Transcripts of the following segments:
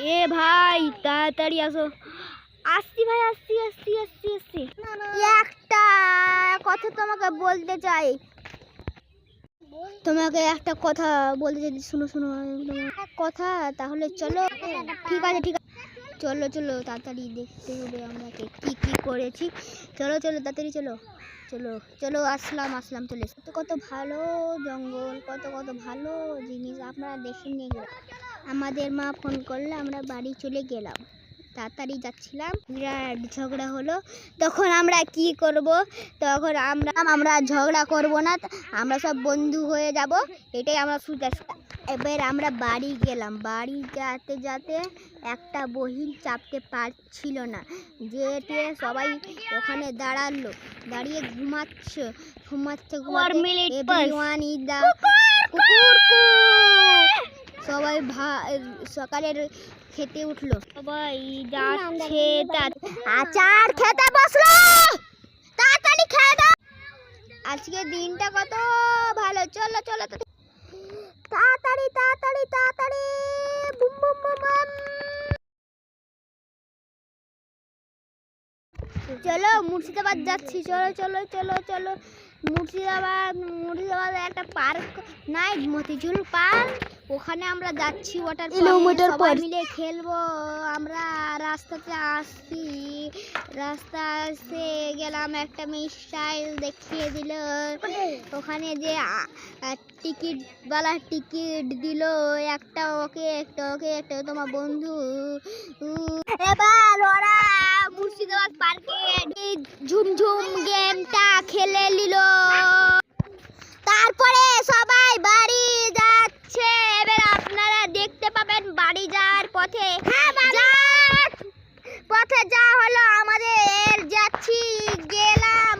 এ ভাই তাড়াতাড়ি আসো। আসছি ভাই, আসছি আসছি আসছি আসছি। একটা কথা তোমাকে বলতে চাই, তোমাকে একটা কথা বলতে চাই, শুনো শুনো কথা। তাহলে চলো, ঠিক আছে ঠিক আছে, চলো চলো তাড়াতাড়ি দেখতে হবে আমরা কি কি করেছি। চলো চলো তাড়াতাড়ি চলো চলো চলো, আসলাম আসলাম চলে এসো। কত ভালো জঙ্গল, কত কত ভালো জিনিস আপনারা দেখে নিয়ে গেলাম। আমাদের মা ফোন করলে আমরা বাড়ি চলে গেলাম, তাড়াতাড়ি যাচ্ছিলাম, বিরাট ঝগড়া হলো। তখন আমরা কি করব, তখন আমরা ঝগড়া করব না, আমরা সব বন্ধু হয়ে যাব, এটাই আমরা সুযোগ। এবার আমরা বাড়ি গেলাম, বাড়ি যেতে যেতে একটা বহিন চাপতে পারছিল না, যেতে সবাই ওখানে দাঁড়ালো, দাঁড়িয়ে ঘুমাচ্ছে ঘুমাচ্ছে ঘুমাচ্ছে। সবাই সকালের খেতে উঠলো, সবাই যাচ্ছে আচার খেতে বসলো, তাড়াতাড়ি খেয়ে দাও, আজকে দিনটা কত ভালো। চলো চলো তাড়াতাড়ি তাড়াতাড়ি তাড়াতাড়ি, বুম বুম বুম বুম। চলো মুর্শিদাবাদ যাচ্ছি, চলো চলো চলো চলো মুর্শিদাবাদে একটা পার্ক নাই, মতিঝুল পার্ক, ওখানে আমরা যাচ্ছি। ওয়াটার সবাই মিলে খেলবো আমরা। রাস্তাতে আসছি, রাস্তা আসতে গেলাম, একটা মিসাইল দেখিয়ে দিল, ওখানে যে টিকিটওয়ালা টিকিট দিল, একটা ওকে একটা ওকে একটা তোমার বন্ধু। এবার ওরা মুর্শিদাবাদ পার্কে ঝুমঝুম গেমটা খেলে নিল, তারপরে সবাই বাড়ি যাচ্ছে। এবার আপনারা দেখতে পাবেন বাড়ি যাওয়ার পথে যা হলো, আমাদের যাচ্ছি গেলাম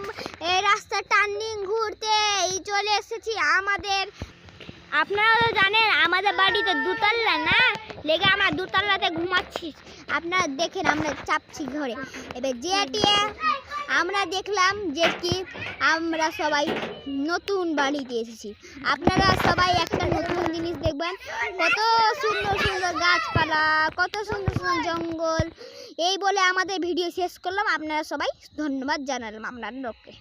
এই রাস্তা টার্নিং ঘুরতে চলে এসেছি আমাদের। আপনারা তো জানেন আমাদের বাড়িতে দুতলা না, লেগে আমরা দুতলাতে ঘুমাচ্ছি, আপনারা দেখেন আমরা চাপছি ঘরে। এবার যেটিয়ে আমরা দেখলাম যে কি আমরা সবাই নতুন বাড়িতে এসেছি। আপনারা সবাই একটা নতুন জিনিস দেখবেন, কত সুন্দর সুন্দর গাছপালা, কত সুন্দর সুন্দর জঙ্গল। এই বলে আমাদের ভিডিও শেষ করলাম, আপনারা সবাই ধন্যবাদ জানালাম আপনার লোককে।